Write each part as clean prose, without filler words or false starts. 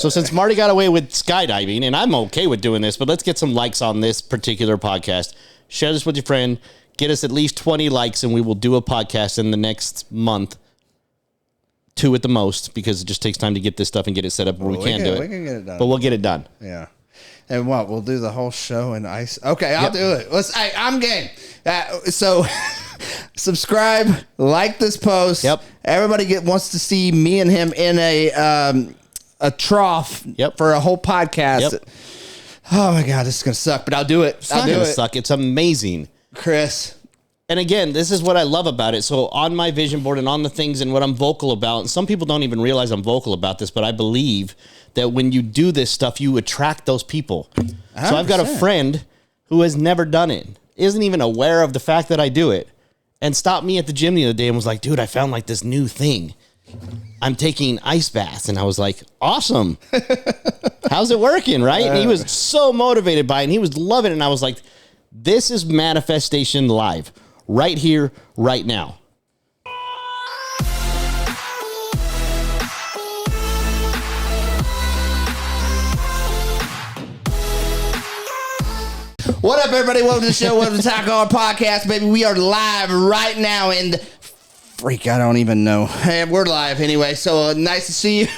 So since Marty got away with skydiving, and I'm okay with doing this, but let's get some likes on this particular podcast. Share this with your friend. Get us at least 20 likes, and we will do a podcast in the next month. 2 at the most, because it just takes time to get this stuff and get it set up where we can do it. We can get it done. But we'll get it done. Yeah. And what? We'll do the whole show in ice. Okay, I'll do it. I'm game. So subscribe, like this post. Yep. Everybody wants to see me and him in a trough for a whole podcast. Yep. Oh my God, this is gonna suck, but I'll do it. It's not gonna suck. It's amazing, Chris. And again, this is what I love about it. So on my vision board and on the things and what I'm vocal about, and some people don't even realize I'm vocal about this, but I believe that when you do this stuff, you attract those people. 100%. So I've got a friend who has never done it, isn't even aware of the fact that I do it, and stopped me at the gym the other day and was like, dude, I found like this new thing. I'm taking ice baths. And I was like, awesome. How's it working, right? And he was so motivated by it, and he was loving it. And I was like, this is manifestation live. Right here, right now. What up, everybody? Welcome to the show. Welcome to Talk On Podcast, baby. We are live right now in the freak. I don't even know. Hey, we're live anyway, so nice to see you.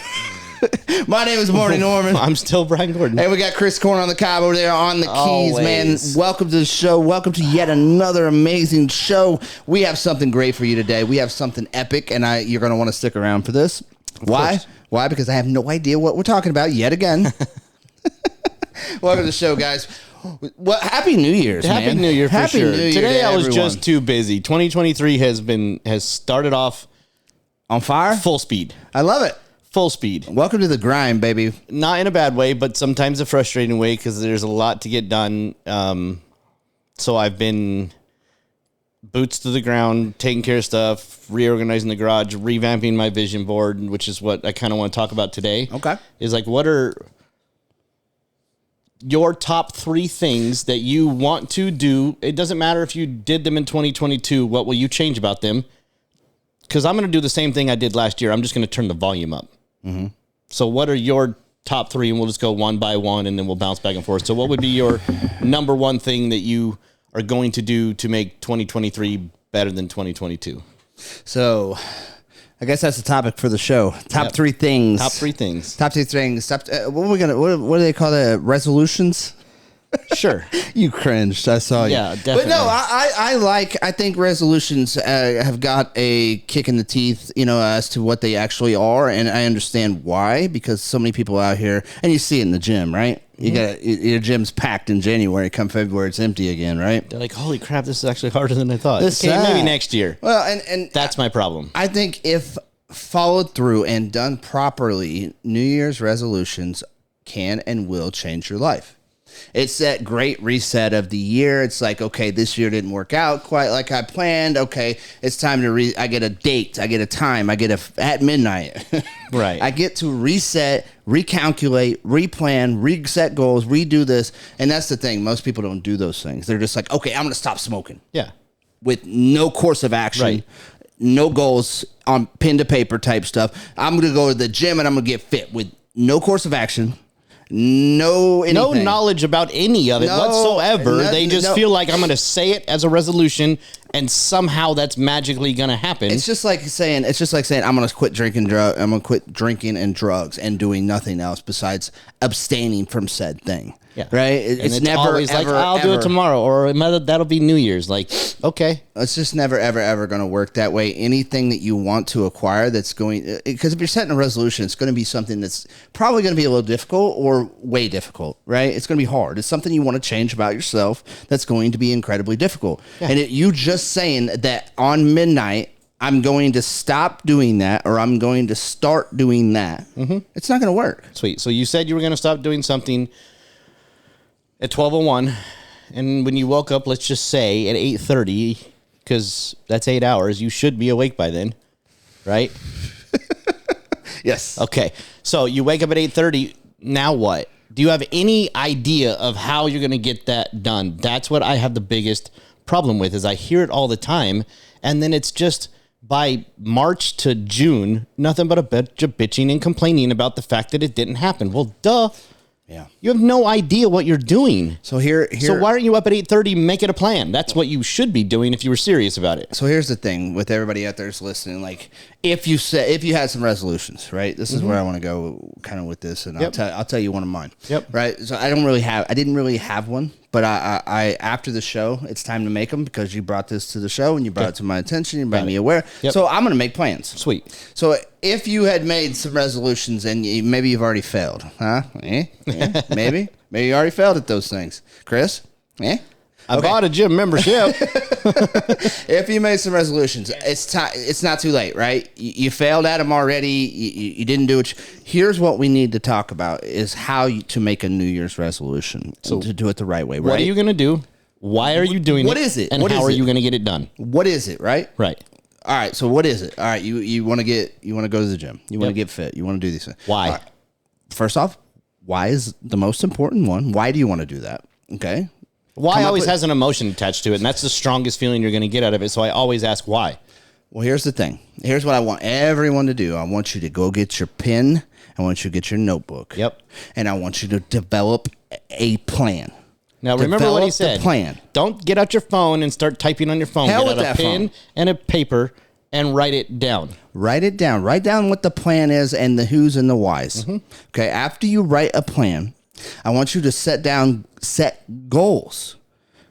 My name is Marty Norman. I'm still Brian Gordon. And we got Chris Korn on the cob over there on the keys, Always. man. Welcome to the show. Welcome to yet another amazing show. We have something great for you today. We have something epic, and you're going to want to stick around for this. Why? Why? Because I have no idea what we're talking about yet again. Welcome to the show, guys. Well, Happy New Year's, man. Happy New Year for Happy sure. New Year Today to I was everyone. just too busy. 2023 has started off on fire. full speed. I love it. Full speed. Welcome to the grind, baby. Not in a bad way, but sometimes a frustrating way because there's a lot to get done. So I've been boots to the ground, taking care of stuff, reorganizing the garage, revamping my vision board, which is what I kind of want to talk about today. Okay. Is like, what are your top 3 things that you want to do? It doesn't matter if you did them in 2022. What will you change about them? Because I'm going to do the same thing I did last year. I'm just going to turn the volume up. Mm-hmm. So what are your top 3? And we'll just go one by one, and then we'll bounce back and forth. So what would be your number 1 thing that you are going to do to make 2023 better than 2022? So I guess that's the topic for the show. Top 3 things. Top 3 things. Top 2 things. What are we gonna? What do they call it? Resolutions? Sure. You cringed. I saw you. Yeah, definitely. But no, I think resolutions have got a kick in the teeth, as to what they actually are, and I understand why, because so many people out here, and you see it in the gym, right? You got your gym's packed in January. Come February, it's empty again, right? They're like, holy crap, this is actually harder than I thought. It's Okay, sad. maybe next year. Well, and That's my problem. I think if followed through and done properly, New Year's resolutions can and will change your life. It's that great reset of the year. It's like, okay, this year didn't work out quite like I planned. Okay, it's time to I get a date. I get a time. I get at midnight. Right. I get to reset, recalculate, replan, reset goals, redo this. And that's the thing. Most people don't do those things. They're just like, okay, I'm going to stop smoking. Yeah. With no course of action. Right. No goals on pen to paper type stuff. I'm going to go to the gym and I'm going to get fit with no course of action. No knowledge about any of it whatsoever. They just feel like I'm going to say it as a resolution, and somehow that's magically going to happen. It's just like saying I'm going to quit drinking. I'm going to quit drinking and drugs and doing nothing else besides abstaining from said thing. Yeah. Right. It's never always ever, like, I'll do it tomorrow, or that'll be New Year's. Like, okay. It's just never, ever going to work that way. Anything that you want to acquire that's going, because if you're setting a resolution, it's going to be something that's probably going to be a little difficult or way difficult, right? It's going to be hard. It's something you want to change about yourself that's going to be incredibly difficult. Yeah. And you just saying that on midnight, I'm going to stop doing that, or I'm going to start doing that. Mm-hmm. It's not going to work. Sweet. So you said you were going to stop doing something at 12:01, and when you woke up, let's just say at 8:30, because that's 8 hours, you should be awake by then, right? Yes. Okay. So you wake up at 8:30. Now what? Do you have any idea of how you're going to get that done? That's what I have the biggest problem with, is I hear it all the time, and then it's just by March to June, nothing but a bunch of bitching and complaining about the fact that it didn't happen. Well, duh. Yeah. You have no idea what you're doing. So so why aren't you up at 8:30 making a plan? That's what you should be doing if you were serious about it. So here's the thing with everybody out there that's listening. Like, if you had some resolutions, right? This is where I want to go kind of with this, and I'll tell you one of mine. Yep. Right. So I didn't really have one, but I after the show, it's time to make them because you brought this to the show and you brought it to my attention. You made me aware. Yep. So I'm going to make plans. Sweet. So if you had made some resolutions and maybe you've already failed, huh? Maybe you already failed at those things, Chris. I bought a gym membership. If you made some resolutions, it's not too late, right? You failed at them already. You didn't do it. Here's what we need to talk about is how to make a New Year's resolution to do it the right way, right? What are you going to do? Why are you doing it? What is it? And how are you going to get it done? What is it, right? Right. All right, so what is it? All right, you want to go to the gym. You want to get fit. You want to do these things. Why? Right. First off, why is the most important one? Why do you want to do that? Okay. Why always has an emotion attached to it, and that's the strongest feeling you're going to get out of it. So I always ask why. Well, here's the thing. Here's what I want everyone to do. I want you to go get your pen. I want you to get your notebook. Yep. And I want you to develop a plan. Now, remember what he said. Plan. Don't get out your phone and start typing on your phone. Hell get with out a that pen phone. and a paper and write it down. Write it down. Write down what the plan is and the who's and the whys. Okay. After you write a plan, I want you to set goals.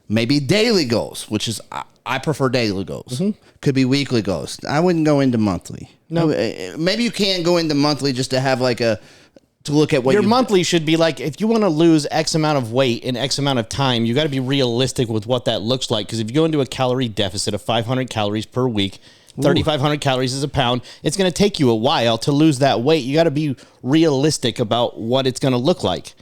Maybe daily goals, which is I prefer daily goals. Could be weekly goals. I wouldn't go into monthly. No. Maybe you can go into monthly just to have to look at what your monthly should be like. If you want to lose X amount of weight in X amount of time, you got to be realistic with what that looks like. Because if you go into a calorie deficit of 500 calories per week, 3,500 calories is a pound. It's going to take you a while to lose that weight. You got to be realistic about what it's going to look like.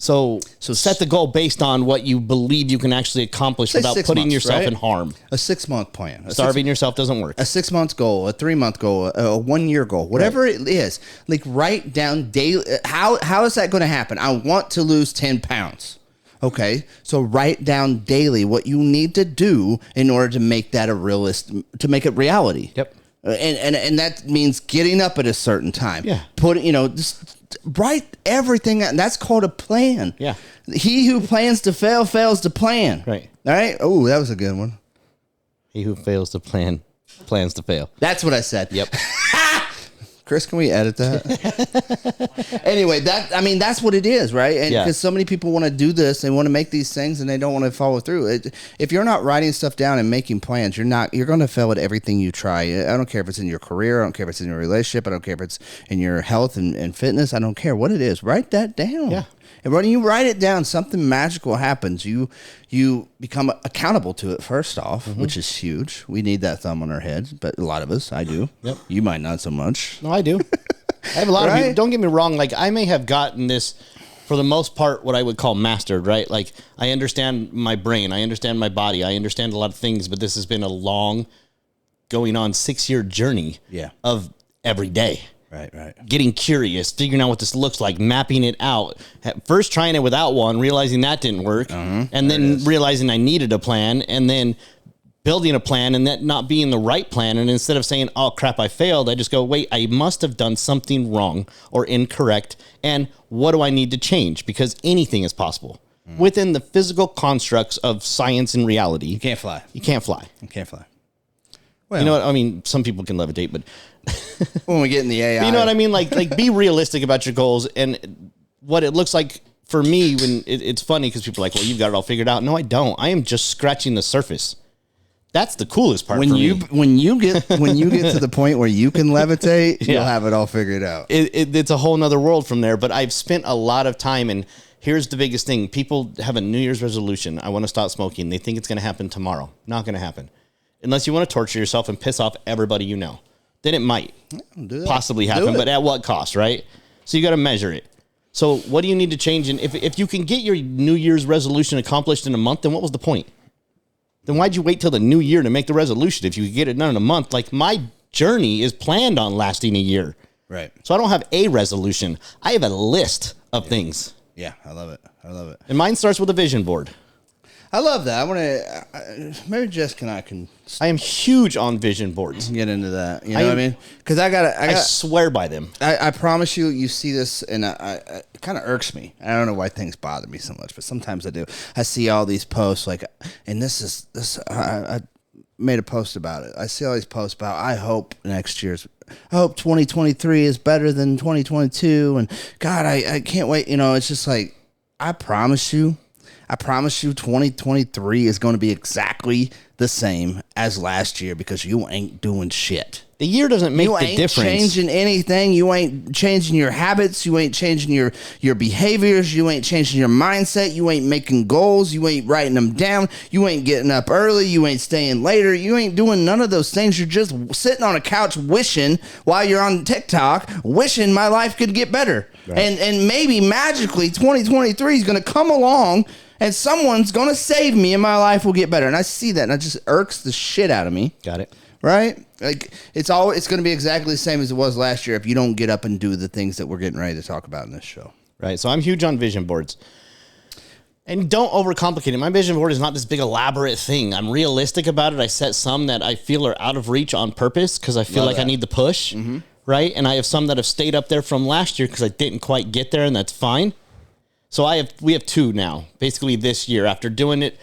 So set the goal based on what you believe you can actually accomplish without putting yourself in harm. A 6-month plan. Starving yourself doesn't work. A 6-month goal, a 3-month goal, a 1-year goal, whatever it is. Like, write down daily. How is that going to happen? I want to lose 10 pounds. Okay, so write down daily what you need to do in order to make that to make it reality. Yep. And that means getting up at a certain time. Yeah. Just write everything out. And that's called a plan. Yeah. He who plans to fail fails to plan. Right. All right. Oh, that was a good one. He who fails to plan plans to fail. That's what I said. Yep. Chris, can we edit that? Anyway, that's what it is, right? And because so many people want to do this, they want to make these things, and they don't want to follow through. If you're not writing stuff down and making plans, you're going to fail at everything you try. I don't care if it's in your career, I don't care if it's in your relationship, I don't care if it's in your health and fitness. I don't care what it is. Write that down. Yeah. And when you write it down, something magical happens. You become accountable to it, first off, which is huge. We need that thumb on our heads, but a lot of us, I do. Yep. You might not so much. No, I do. I have a lot of people. Don't get me wrong. Like, I may have gotten this, for the most part, what I would call mastered, right? Like, I understand my brain. I understand my body. I understand a lot of things, but this has been a long, going on 6-year journey of every day. Right. Getting curious, figuring out what this looks like, mapping it out. First trying it without one, realizing that didn't work, and then realizing I needed a plan, and then building a plan and that not being the right plan. And instead of saying, oh crap, I failed, I just go, wait, I must have done something wrong or incorrect. And what do I need to change? Because anything is possible within the physical constructs of science and reality. You can't fly. You can't fly. Well, you know what I mean? Some people can levitate, but when we get in the AI, you know what I mean? Like be realistic about your goals and what it looks like for me. When it's funny because people are like, well, you've got it all figured out. No, I don't. I am just scratching the surface. That's the coolest part. When you get to the point where you can levitate, you'll have it all figured out. It's a whole nother world from there. But I've spent a lot of time, and here's the biggest thing: people have a New Year's resolution. I want to stop smoking. They think it's going to happen tomorrow. Not going to happen, unless you want to torture yourself and piss off everybody you know. Then it might possibly happen, but at what cost, right? So you got to measure it. So what do you need to change? And if you can get your New Year's resolution accomplished in a month, then what was the point? Then why'd you wait till the new year to make the resolution if you could get it done in a month? Like, my journey is planned on lasting a year. Right. So I don't have a resolution. I have a list of things. Yeah, I love it. And mine starts with a vision board. I love that. I want to. Maybe Jessica and I can I am huge on vision boards. get into that. You know what I mean? Because I swear by them. I promise you, you see this, and it kind of irks me. I don't know why things bother me so much, but sometimes I do. I see all these posts like, and this. I made a post about it. I see all these posts about. I hope 2023 is better than 2022, and God, I can't wait. You know, it's just like I promise you, 2023 is going to be exactly the same as last year because you ain't doing shit. The year doesn't make the difference. You ain't changing anything. You ain't changing your habits. You ain't changing your behaviors. You ain't changing your mindset. You ain't making goals. You ain't writing them down. You ain't getting up early. You ain't staying later. You ain't doing none of those things. You're just sitting on a couch wishing while you're on TikTok, wishing my life could get better. Right. And maybe magically 2023 is going to come along and someone's going to save me and my life will get better. And I see that and it just irks the shit out of me. Got it. Right? Like it's going to be exactly the same as it was last year if you don't get up and do the things that we're getting ready to talk about in this show. Right. So I'm huge on vision boards. And don't overcomplicate it. My vision board is not this big elaborate thing. I'm realistic about it. I set some that I feel are out of reach on purpose because I feel like I need the push. Mm-hmm. Right? And I have some that have stayed up there from last year because I didn't quite get there, and that's fine. So we have two now. Basically this year, after doing it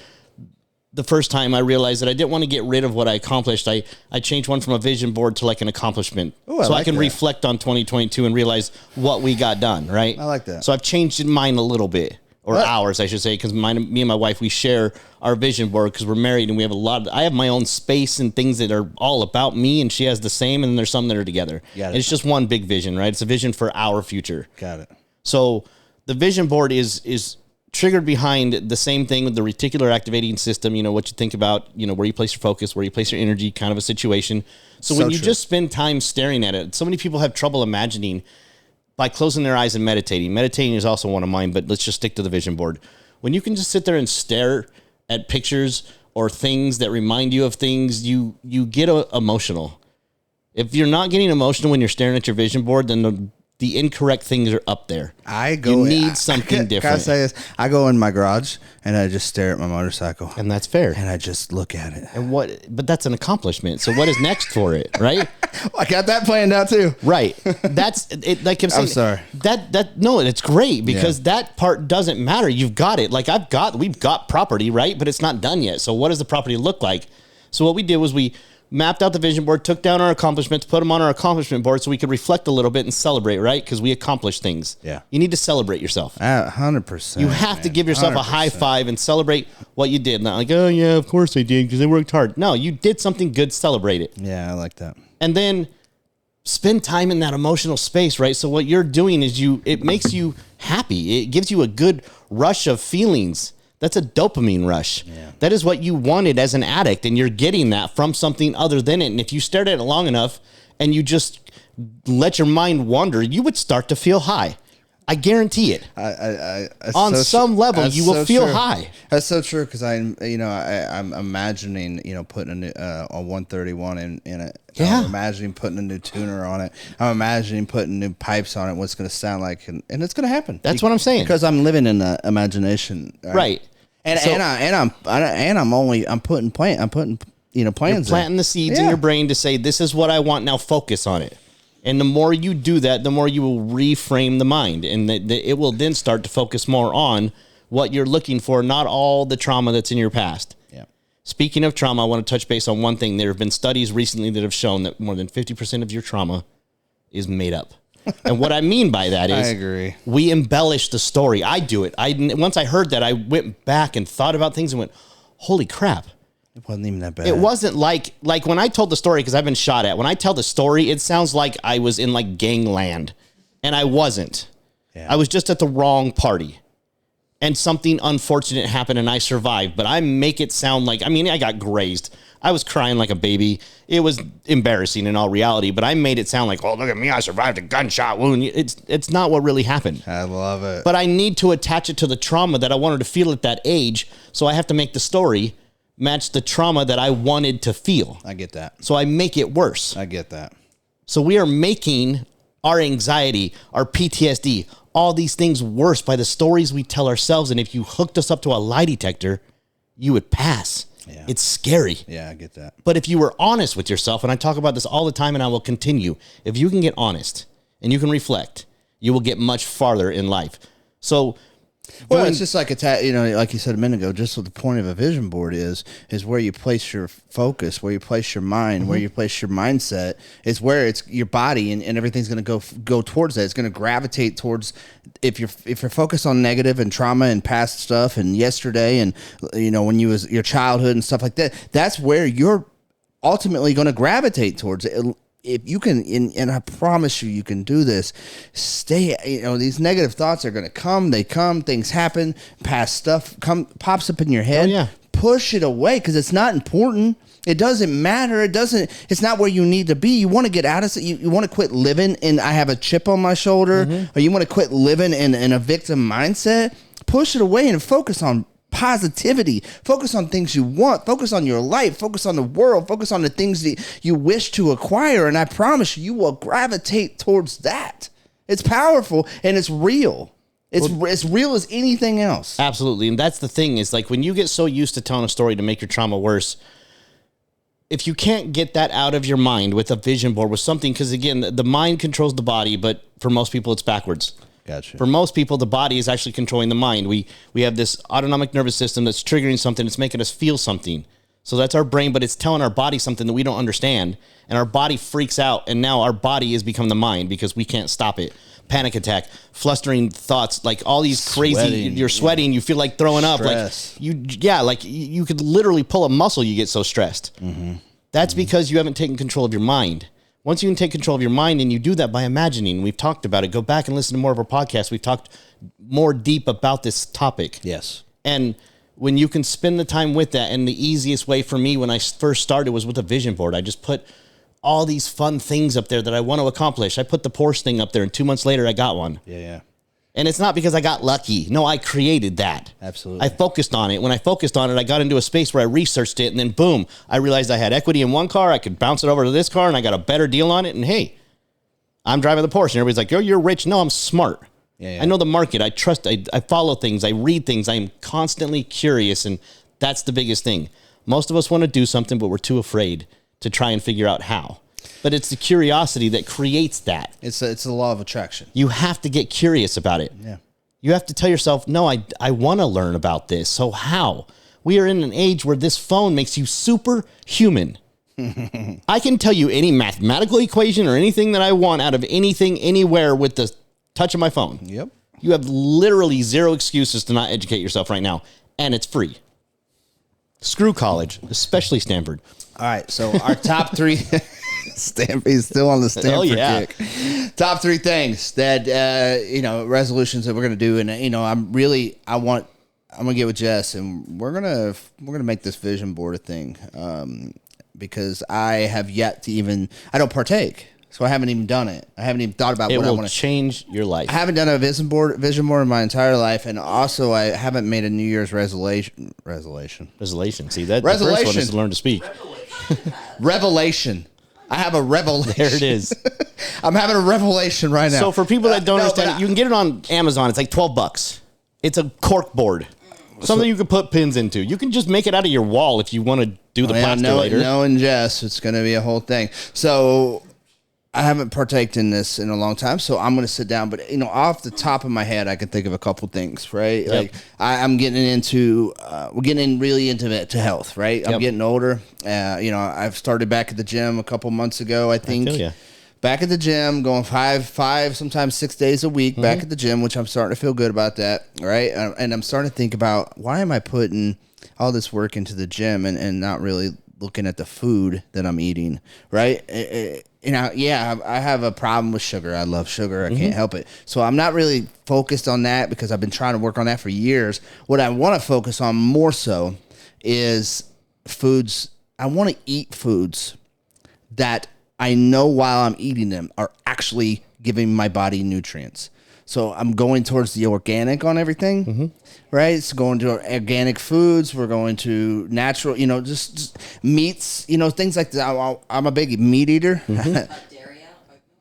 the first time, I realized that I didn't want to get rid of what I accomplished. I changed one from a vision board to like an accomplishment. Ooh, so I can reflect on 2022 and realize what we got done, right? I like that. So I've changed mine a little bit, or ours, I should say, because me and my wife, we share our vision board because we're married and we have I have my own space and things that are all about me, and she has the same, and then there's some that are together. Got it. It's just one big vision, right? It's a vision for our future. Got it. So the vision board is triggered behind the same thing with the reticular activating system. You know, what you think about, you know, where you place your focus, where you place your energy, kind of a situation. So when you just spend time staring at it, so many people have trouble imagining by closing their eyes and meditating. Meditating is also one of mine, but let's just stick to the vision board. When you can just sit there and stare at pictures or things that remind you of things, you get emotional. If you're not getting emotional when you're staring at your vision board, then the incorrect things are up there. You need something different. Can I say this? I go in my garage and I just stare at my motorcycle. And that's fair. And I just look at it. But that's an accomplishment. So what is next for it, right? I got that planned out too. Right. That's it. Like I'm saying, I'm sorry. No, it's great because that part doesn't matter. You've got it. Like we've got property, right? But it's not done yet. So what does the property look like? So what we did was we mapped out the vision board, took down our accomplishments, put them on our accomplishment board so we could reflect a little bit and celebrate, right? Because we accomplished things. Yeah. You need to celebrate yourself. 100%. You have to give yourself 100%. A high five and celebrate what you did. Not like, oh, yeah, of course I did because I worked hard. No, you did something good. Celebrate it. Yeah, I like that. And then spend time in that emotional space, right? So what you're doing is it makes you happy. It gives you a good rush of feelings. That's a dopamine rush. Yeah. That is what you wanted as an addict, and you're getting that from something other than it. And if you stared at it long enough and you just let your mind wander, you would start to feel high. I guarantee it. On some level, you will feel high. That's so true because I'm imagining putting a 131 in it. Yeah. I'm imagining putting a new tuner on it. I'm imagining putting new pipes on it. What's going to sound like, and it's going to happen. That's what I'm saying. Because I'm living in the imagination. Right. And I'm putting plans. You're planting the seeds in your brain to say, this is what I want. Now focus on it. And the more you do that, the more you will reframe the mind. And it will then start to focus more on what you're looking for, not all the trauma that's in your past. Yeah. Speaking of trauma, I want to touch base on one thing. There have been studies recently that have shown that more than 50% of your trauma is made up. And what I mean by that is I agree. We embellish the story. I do it. Once I heard that, I went back and thought about things and went, holy crap. It wasn't even that bad. It wasn't like when I told the story, because I've been shot at. When I tell the story, it sounds like I was in like gangland, and I wasn't. Yeah. I was just at the wrong party, and something unfortunate happened, and I survived. But I make it sound like, I got grazed. I was crying like a baby. It was embarrassing in all reality, but I made it sound like, oh, look at me, I survived a gunshot wound. It's not what really happened. I love it. But I need to attach it to the trauma that I wanted to feel at that age, so I have to make the story match the trauma that I wanted to feel. I get that. So I make it worse. I get that. So we are making our anxiety, our PTSD, all these things worse by the stories we tell ourselves. And if you hooked us up to a lie detector, you would pass. Yeah. It's scary. Yeah, I get that. But if you were honest with yourself, and I talk about this all the time and I will continue, if you can get honest and you can reflect, you will get much farther in life. So, well, it's just like like you said a minute ago, just what the point of a vision board is where you place your focus, where you place your mind, where you place your mindset, is where it's your body and everything's going to go towards that. It's going to gravitate towards, if you're focused on negative and trauma and past stuff and yesterday and, when you was your childhood and stuff like that, that's where you're ultimately going to gravitate towards it. If you can, and I promise you can do this, stay, these negative thoughts are going to come, things happen, past stuff pops up in your head. Oh, yeah. Push it away because it's not important. It doesn't matter. It's not where you need to be. You want to get out of it. You want to quit living in, I have a chip on my shoulder, or you want to quit living in a victim mindset. Push it away and focus on positivity. Focus on things you want. Focus on your life. Focus on the world. Focus on the things that you wish to acquire. And I promise you will gravitate towards that. It's powerful and it's real. It's as real as anything else. Absolutely. And that's the thing, is like when you get so used to telling a story to make your trauma worse, if you can't get that out of your mind with a vision board, with something, because again, the mind controls the body, but for most people it's backwards. Gotcha. For most people, the body is actually controlling the mind. We have this autonomic nervous system that's triggering something. It's making us feel something. So that's our brain, but it's telling our body something that we don't understand. And our body freaks out. And now our body has become the mind because we can't stop it. Panic attack, flustering thoughts, like all these crazy, you're sweating, you feel like throwing Stress. up. You could literally pull a muscle, you get so stressed. That's because you haven't taken control of your mind. Once you can take control of your mind, and you do that by imagining, we've talked about it. Go back and listen to more of our podcasts. We've talked more deep about this topic. Yes. And when you can spend the time with that, and the easiest way for me when I first started was with a vision board. I just put all these fun things up there that I want to accomplish. I put the Porsche thing up there, and 2 months later I got one. Yeah. And it's not because I got lucky. No, I created that. Absolutely. I focused on it. When I focused on it, I got into a space where I researched it, and then boom, I realized I had equity in one car. I could bounce it over to this car, and I got a better deal on it. And hey, I'm driving the Porsche, and everybody's like, "Oh, you're rich." No, I'm smart. Yeah. I know the market. I trust. I follow things. I read things. I am constantly curious, and that's the biggest thing. Most of us want to do something, but we're too afraid to try and figure out how. But it's the curiosity that creates that. It's the law of attraction. You have to get curious about it. Yeah. You have to tell yourself, no, I want to learn about this. So how? We are in an age where this phone makes you superhuman. I can tell you any mathematical equation or anything that I want out of anything, anywhere with the touch of my phone. Yep. You have literally zero excuses to not educate yourself right now. And it's free. Screw college, especially Stanford. All right. So our top three... Stanford's still on the Stanford kick. Top three things that resolutions that we're gonna do, and I'm gonna get with Jess, and we're gonna make this vision board a thing, because I have yet to I don't partake, so I haven't even done it. I haven't even thought about what I want to change your life. I haven't done a vision board in my entire life, and also I haven't made a New Year's resolution. See that? The first one is to learn to speak. Revelation. I have a revelation. There it is. I'm having a revelation right now. So for people that don't understand it, you can get it on Amazon. It's like $12. It's a cork board. Something you can put pins into. You can just make it out of your wall if you want to do the plaster later. Knowing Jess, it's going to be a whole thing. So I haven't partaked in this in a long time, so I'm going to sit down. But, off the top of my head, I can think of a couple things, right? Yep. Like I'm getting we're getting really into health, right? I'm getting older. I've started back at the gym a couple months ago, I think. I feel ya. Back at the gym, going five, sometimes 6 days a week back at the gym, which I'm starting to feel good about that, right? And I'm starting to think about, why am I putting all this work into the gym and not really looking at the food that I'm eating, right? I have a problem with sugar. I love sugar. I can't help it. So I'm not really focused on that because I've been trying to work on that for years. What I want to focus on more so is foods. I want to eat foods that I know while I'm eating them are actually giving my body nutrients. So I'm going towards the organic on everything, right? So going to organic foods. We're going to natural, just meats, things like that. I'm a big meat eater.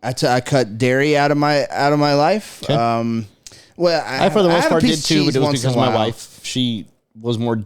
I cut dairy out of my life. Okay. Well, I for the most part did too, but it was because my wife, she was more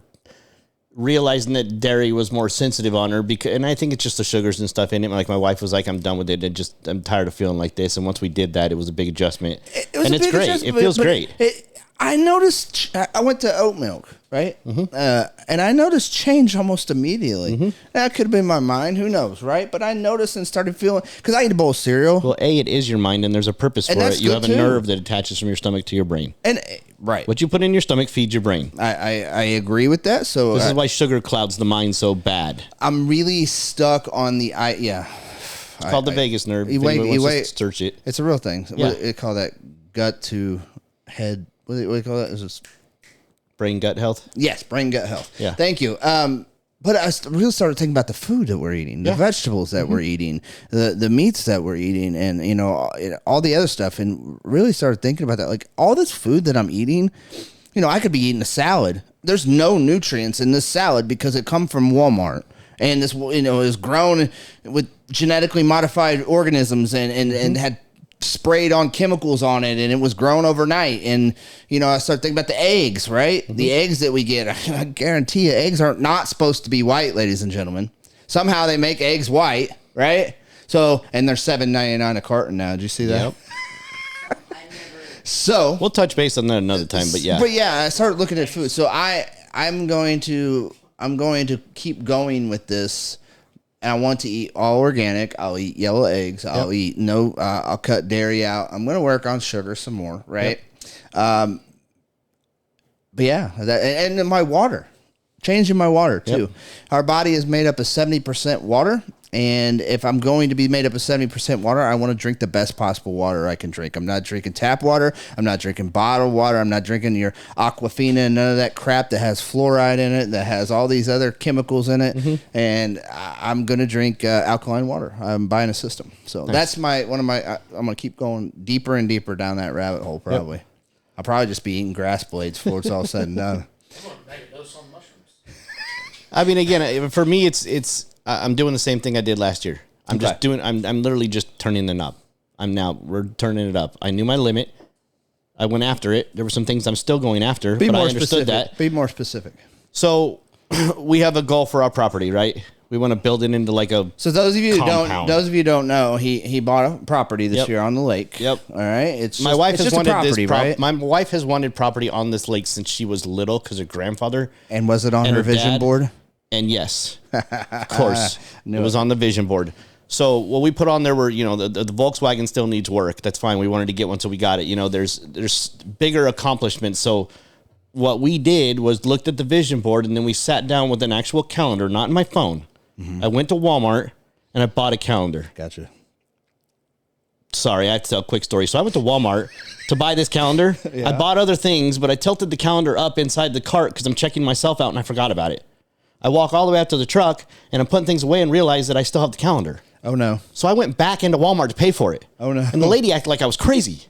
realizing that dairy was more sensitive on her because, and I think it's just the sugars and stuff in it. Like my wife was like, I'm done with it. I'm tired of feeling like this. And once we did that, it was a big adjustment. And it's great. It feels great. I noticed, I went to oat milk, right? And I noticed change almost immediately. That could have been my mind. Who knows, right? But I noticed and started feeling, because I eat a bowl of cereal. Well, it is your mind, and there's a purpose for it. You have a nerve that attaches from your stomach to your brain. And right. What you put in your stomach feeds your brain. I agree with that. So this is why sugar clouds the mind so bad. I'm really stuck on the, It's called the vagus nerve. Search it. It's a real thing. Yeah. What do they call that? Gut to head. What do you call that? Is this brain gut health? Yes, brain gut health. Yeah. Thank you. But I really started thinking about the food that we're eating, the vegetables that we're eating, the meats that we're eating, and all the other stuff, and really started thinking about that. Like all this food that I'm eating, I could be eating a salad. There's no nutrients in this salad because it come from Walmart. And this, is grown with genetically modified organisms and had sprayed on chemicals on it, and it was grown overnight. And I started thinking about the eggs, right? The eggs that we get. I guarantee you, eggs are not supposed to be white, ladies and gentlemen. Somehow they make eggs white, right? So, and they're $7.99 a carton now. Did you see that? Yep. So we'll touch base on that another time, but yeah. I started looking at food. So I'm going to keep going with this. And I want to eat all organic. I'll eat yellow eggs. I'll eat I'll cut dairy out. I'm going to work on sugar some more, right? Yep. But yeah, and my water, changing my water too. Yep. Our body is made up of 70% water. And if I'm going to be made up of 70% water, I want to drink the best possible water I can drink. I'm not drinking tap water. I'm not drinking bottled water. I'm not drinking your Aquafina and none of that crap that has fluoride in it, that has all these other chemicals in it. And I'm going to drink alkaline water. I'm buying a system. So that's I'm going to keep going deeper and deeper down that rabbit hole probably. Yep. I'll probably just be eating grass blades before it's all said and done. I mean, again, for me, I'm doing the same thing I did last year. I'm literally just turning the knob. We're turning it up. I knew my limit. I went after it. There were some things I'm still going after, but I understood that. Be more specific. So we have a goal for our property, right? We want to build it into like a So those of you who don't know, he bought a property this year on the lake. Yep. All right. My wife has wanted property, right? My wife has wanted property on this lake since she was little because her grandfather. And was it on her vision board? And yes, of course, it was on the vision board. So what we put on there were, the Volkswagen still needs work. That's fine. We wanted to get one, so we got it. There's bigger accomplishments. So what we did was looked at the vision board, and then we sat down with an actual calendar, not in my phone. I went to Walmart, and I bought a calendar. Gotcha. Sorry, I have to tell a quick story. So I went to Walmart to buy this calendar. I bought other things, but I tilted the calendar up inside the cart because I'm checking myself out, and I forgot about it. I walk all the way out to the truck, and I'm putting things away and realize that I still have the calendar. Oh, no. So I went back into Walmart to pay for it. Oh, no. And the lady acted like I was crazy.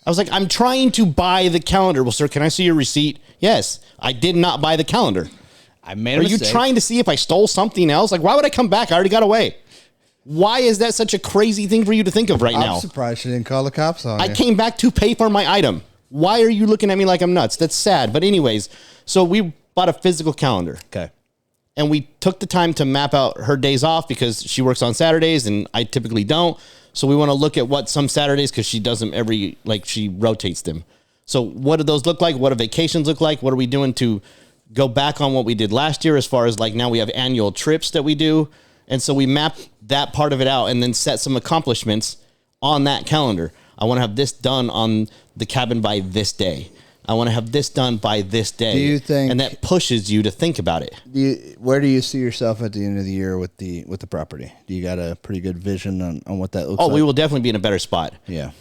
I was like, I'm trying to buy the calendar. Well, sir, can I see your receipt? Yes, I did not buy the calendar. I made a mistake. Are you trying to see if I stole something else? Like, why would I come back? I already got away. Why is that such a crazy thing for you to think of right now? I'm surprised she didn't call the cops on you. I came back to pay for my item. Why are you looking at me like I'm nuts? That's sad. But anyways, so we bought a physical calendar. Okay. And we took the time to map out her days off because she works on Saturdays and I typically don't. So we want to look at what some Saturdays, because she does them she rotates them. So what do those look like? What do vacations look like? What are we doing to go back on what we did last year as far as now we have annual trips that we do. And so we map that part of it out and then set some accomplishments on that calendar. I want to have this done on the cabin by this day. I want to have this done by this day. Do you think, and that pushes you to think about it. Where do you see yourself at the end of the year with the property? Do you got a pretty good vision on what that looks like? Oh, we will definitely be in a better spot. Yeah.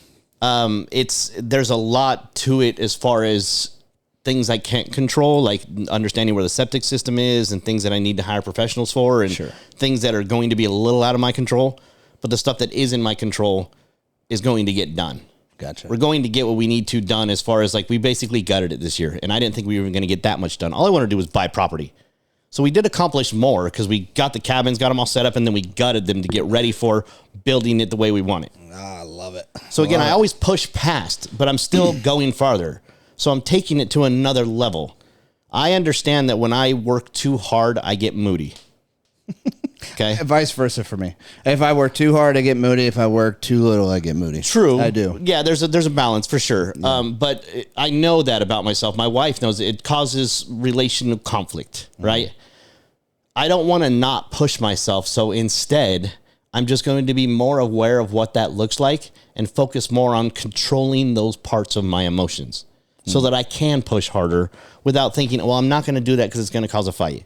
There's a lot to it as far as things I can't control, like understanding where the septic system is and things that I need to hire professionals for, and things that are going to be a little out of my control. But the stuff that is in my control is going to get done. Gotcha. We're going to get what we need to done as far as we basically gutted it this year. And I didn't think we were even going to get that much done. All I wanted to do was buy property. So we did accomplish more because we got the cabins, got them all set up, and then we gutted them to get ready for building it the way we want it. I love it. So again, I always push past, but I'm still going farther. So I'm taking it to another level. I understand that when I work too hard, I get moody. Okay. Vice versa for me. If I work too hard, I get moody. If I work too little, I get moody. True. I do. Yeah, there's a balance for sure. Yeah. But I know that about myself. My wife knows it causes relational conflict, right? I don't want to not push myself. So instead, I'm just going to be more aware of what that looks like and focus more on controlling those parts of my emotions so that I can push harder without thinking, well, I'm not going to do that because it's going to cause a fight.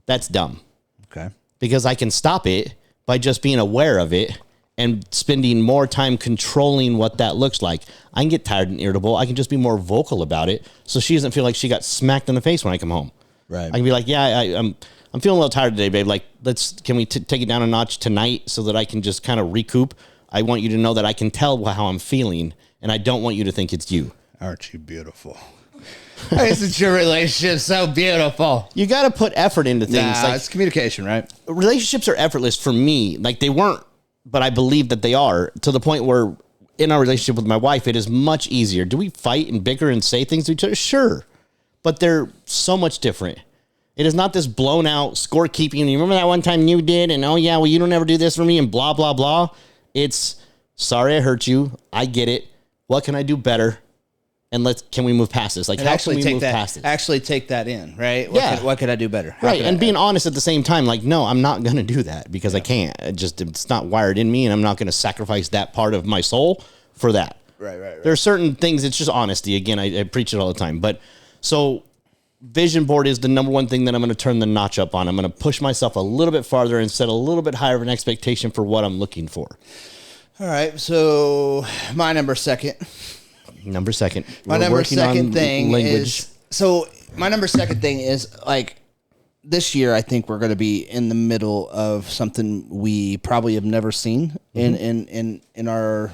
That's dumb. Okay. Because I can stop it by just being aware of it and spending more time controlling what that looks like. I can get tired and irritable. I can just be more vocal about it so she doesn't feel like she got smacked in the face when I come home. Right. I can be like, yeah, I'm feeling a little tired today, babe. Like, can we take it down a notch tonight so that I can just kind of recoup? I want you to know that I can tell how I'm feeling, and I don't want you to think it's you. Aren't you beautiful? Isn't your relationship so beautiful? You got to put effort into things. It's communication, right? Relationships are effortless for me. Like, they weren't, but I believe that they are, to the point where in our relationship with my wife, it is much easier. Do we fight and bicker and say things to each other? Sure. But they're so much different. It is not this blown out scorekeeping. You remember that one time you did? And, oh, yeah, well, you don't ever do this for me and blah, blah, blah. It's, sorry I hurt you. I get it. What can I do better? And can we move past this? Like, how can we move past this? Actually take that in, right? Yeah. What could I do better? Right. And being honest at the same time, like, no, I'm not going to do that because I can't. It's not wired in me, and I'm not going to sacrifice that part of my soul for that. Right. There are certain things, it's just honesty. Again, I preach it all the time. But so vision board is the number one thing that I'm going to turn the notch up on. I'm going to push myself a little bit farther and set a little bit higher of an expectation for what I'm looking for. All right. So my number second. My number second thing is, so my number second thing is, like, this year I think we're going to be in the middle of something we probably have never seen in our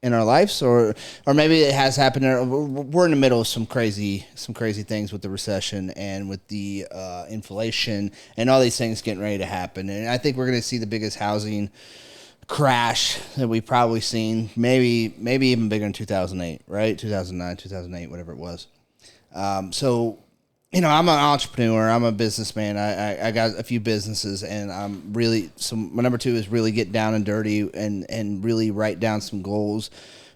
lives, or maybe it has happened. We're in the middle of some crazy things with the recession and with the inflation and all these things getting ready to happen. And I think we're going to see the biggest housing crash that we've probably seen, maybe even bigger in 2008, right? 2009, 2008, whatever it was. So, you know, I'm an entrepreneur. I'm a businessman. I got a few businesses, and my number two is really get down and dirty and really write down some goals,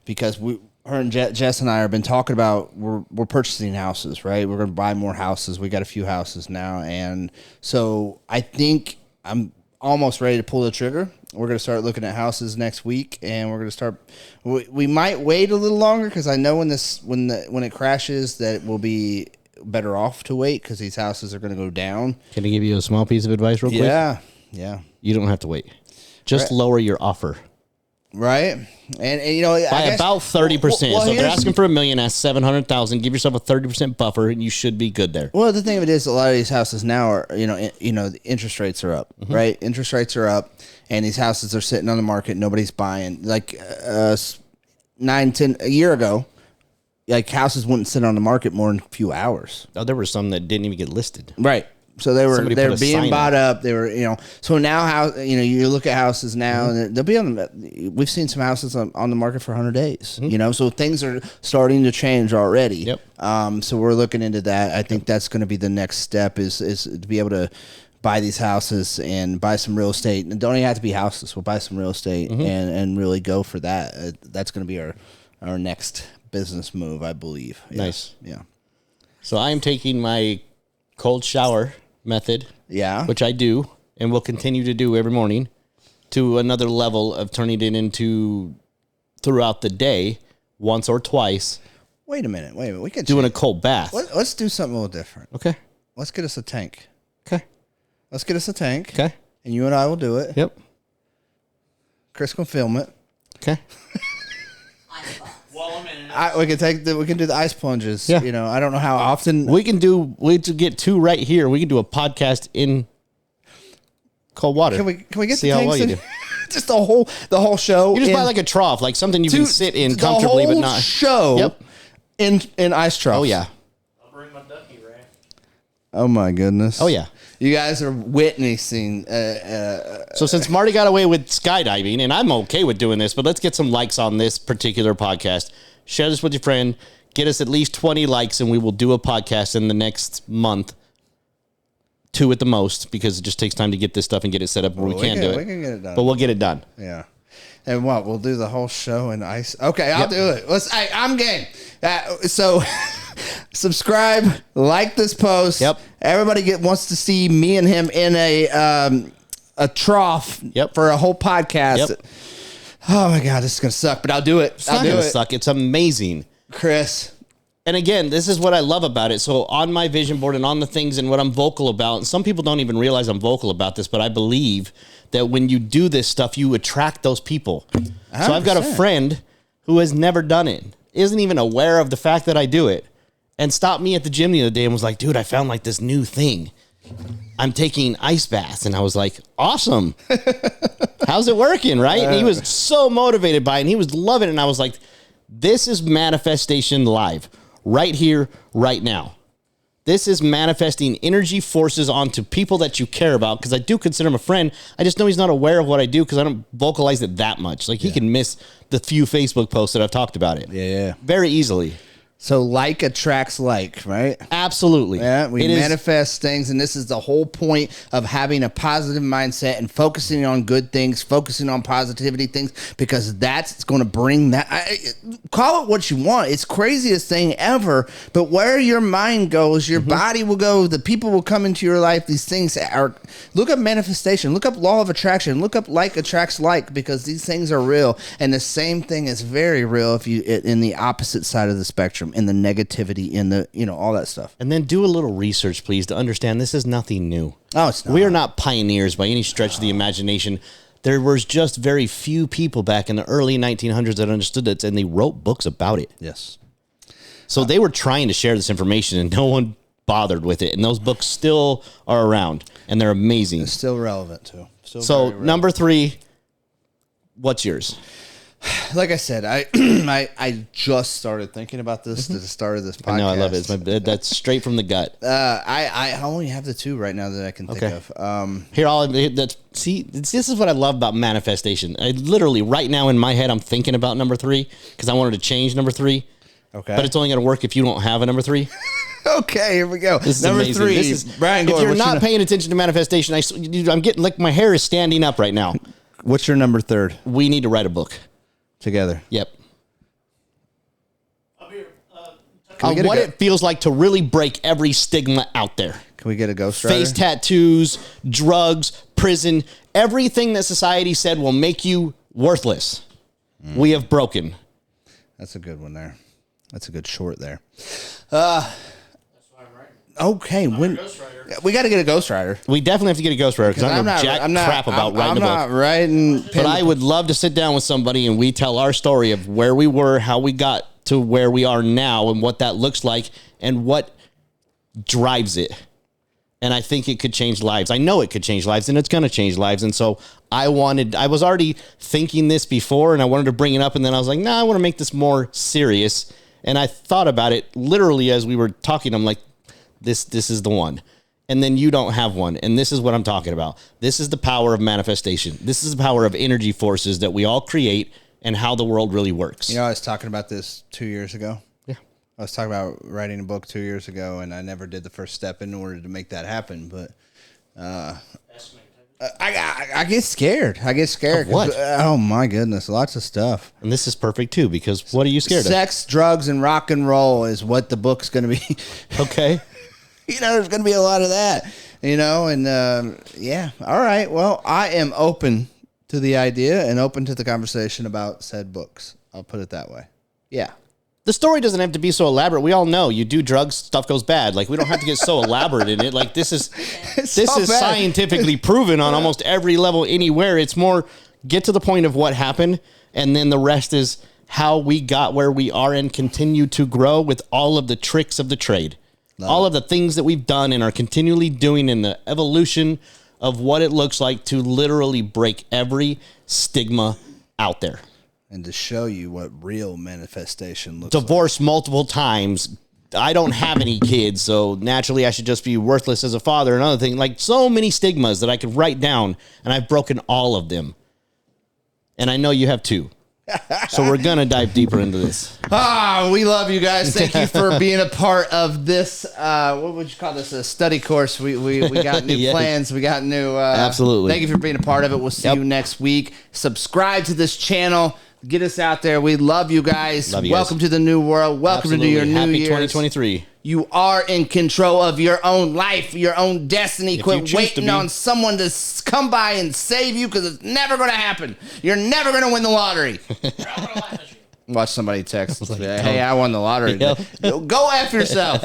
because her and Jess and I have been talking about, we're purchasing houses, right? We're going to buy more houses. We got a few houses now. And so I think I'm almost ready to pull the trigger. We're going to start looking at houses next week, and we're going to start. We might wait a little longer, because I know when it crashes that we'll be better off to wait, because these houses are going to go down. Can I give you a small piece of advice real quick? Yeah. You don't have to wait. Just lower your offer. Right. And you know, by about 30%. So if they're asking for $1 million, ask $700,000. Give yourself a 30% buffer, and you should be good there. Well, the thing of it is, a lot of these houses now are, the interest rates are up, right? Interest rates are up, and these houses are sitting on the market. Nobody's buying. Like 9-10 a year ago, like, houses wouldn't sit on the market more than a few hours. Oh, there were some that didn't even get listed. Right. So they were being bought up. They were, so now you look at houses now, and they'll be we've seen some houses on the market for 100 days, so things are starting to change already. Yep. So we're looking into that. I think that's going to be the next step is to be able to buy these houses and buy some real estate. And don't even have to be houses. We'll buy some real estate and really go for that. That's going to be our next business move, I believe. Yeah. Nice. Yeah. So I am taking my cold shower method, which I do and will continue to do every morning, to another level of turning it into throughout the day, once or twice. Wait a minute. We can doing a cold bath. Let's do something a little different. Okay. Let's get us a tank. Okay. Let's get us a tank. Okay. And you and I will do it. Yep. Chris can film it. Okay. We can do the ice plunges. Yeah. I don't know how often we can get two right here. We can do a podcast in cold water. Can we get see the how tanks well you in? do? Just the whole show. You just buy like a trough, like something you can sit in comfortably, but not show. Yep. In ice troughs. Oh yeah. I'll bring my ducky, right? Oh my goodness. Oh yeah. You guys are witnessing. So since Marty got away with skydiving, and I'm okay with doing this, but let's get some likes on this particular podcast. Share this with your friend. Get us at least 20 likes, and we will do a podcast in the next month. 2 at the most, because it just takes time to get this stuff and get it set up where we can do it. We can get it done. But we'll get it done. Yeah. And what? We'll do the whole show in ice. Okay, I'll do it. I'm game. So subscribe, like this post. Yep. Everybody wants to see me and him in a trough for a whole podcast. Yep. Oh my God, this is gonna suck, but I'll do it. It's not going to suck. It's amazing. Chris. And again, this is what I love about it. So on my vision board and on the things and what I'm vocal about, and some people don't even realize I'm vocal about this, but I believe that when you do this stuff, you attract those people. 100%. So I've got a friend who has never done it, isn't even aware of the fact that I do it, and stopped me at the gym the other day and was like, dude, I found like this new thing. I'm taking ice baths. And I was like, awesome. How's it working, right? And he was so motivated by it, and he was loving it. And I was like, this is manifestation live. Right here, right now. This is manifesting energy forces onto people that you care about, because I do consider him a friend. I just know he's not aware of what I do because I don't vocalize it that much. Like, he can miss the few Facebook posts that I've talked about it. Yeah. Very easily. So like attracts like, right? Absolutely. Yeah, we manifest things, and this is the whole point of having a positive mindset and focusing on good things, focusing on positivity things, because that's going to bring that. Call it what you want. It's craziest thing ever, but where your mind goes, your body will go. The people will come into your life. These things are. Look up manifestation. Look up law of attraction. Look up like attracts like, because these things are real, and the same thing is very real if you in the opposite side of the spectrum. In the negativity, in the, all that stuff. And then do a little research, please, to understand this is nothing new. Oh, it's not. We are not pioneers by any stretch of the imagination. There was just very few people back in the early 1900s that understood it, and they wrote books about it. Yes. So they were trying to share this information, and no one bothered with it. And those books still are around, and they're amazing. It's still relevant, too. So number 3, what's yours? Like I said, I just started thinking about this at the start of this podcast. I know, I love it. That's straight from the gut. I only have the 2 right now that I can think of. Here, this is what I love about manifestation. I literally, right now in my head, I'm thinking about number 3 because I wanted to change number 3. Okay. But it's only going to work if you don't have a number 3. Okay, here we go. This is number amazing. 3. This is, Brian, if you're not paying attention to manifestation, I'm getting like my hair is standing up right now. What's your number 3? We need to write a book. Together. Yep. I'll be What it feels like to really break every stigma out there. Can we get a ghostwriter? Face tattoos, drugs, prison, everything that society said will make you worthless. We have broken. That's a good one there. That's a good short there. That's why I'm writing. Okay, we got to get a ghostwriter. We definitely have to get a ghostwriter because I don't know jack crap about writing a book. I'm not writing. But I would love to sit down with somebody and we tell our story of where we were, how we got to where we are now, and what that looks like, and what drives it. And I think it could change lives. I know it could change lives, and it's going to change lives. And so I was already thinking this before, and I wanted to bring it up, and then I was like, I want to make this more serious. And I thought about it literally as we were talking. I'm like, this is the one. And then you don't have one. And this is what I'm talking about. This is the power of manifestation. This is the power of energy forces that we all create and how the world really works. I was talking about this 2 years ago. Yeah. I was talking about writing a book 2 years ago, and I never did the first step in order to make that happen. But I get scared. Of what? Oh, my goodness. Lots of stuff. And this is perfect, too, because what are you scared of? Sex, drugs, and rock and roll is what the book's going to be. Okay. There's going to be a lot of that, and yeah. All right. Well, I am open to the idea and open to the conversation about said books. I'll put it that way. Yeah. The story doesn't have to be so elaborate. We all know you do drugs, stuff goes bad. Like, we don't have to get so elaborate in it. Like, this is scientifically proven on almost every level anywhere. It's more get to the point of what happened, and then the rest is how we got where we are and continue to grow with all of the tricks of the trade. All of the things that we've done and are continually doing in the evolution of what it looks like to literally break every stigma out there. And to show you what real manifestation looks like. Divorced multiple times. I don't have any kids, so naturally I should just be worthless as a father. Another thing, like so many stigmas that I could write down, and I've broken all of them. And I know you have too. So we're going to dive deeper into this. We love you guys. Thank you for being a part of this. What would you call this? A study course. We got new Yes. plans. We got new. Absolutely. Thank you for being a part of it. We'll see you next week. Subscribe to this channel. Get us out there. We love you guys. Love you Welcome guys. to the new world. Welcome Absolutely. to your new Happy year. 2023. You are in control of your own life, your own destiny. If you Quit choose to waiting be. on someone to come by and save you because it's never going to happen. You're never going to win the lottery. Watch somebody text. Hey, I won the lottery. Yep. Go F yourself.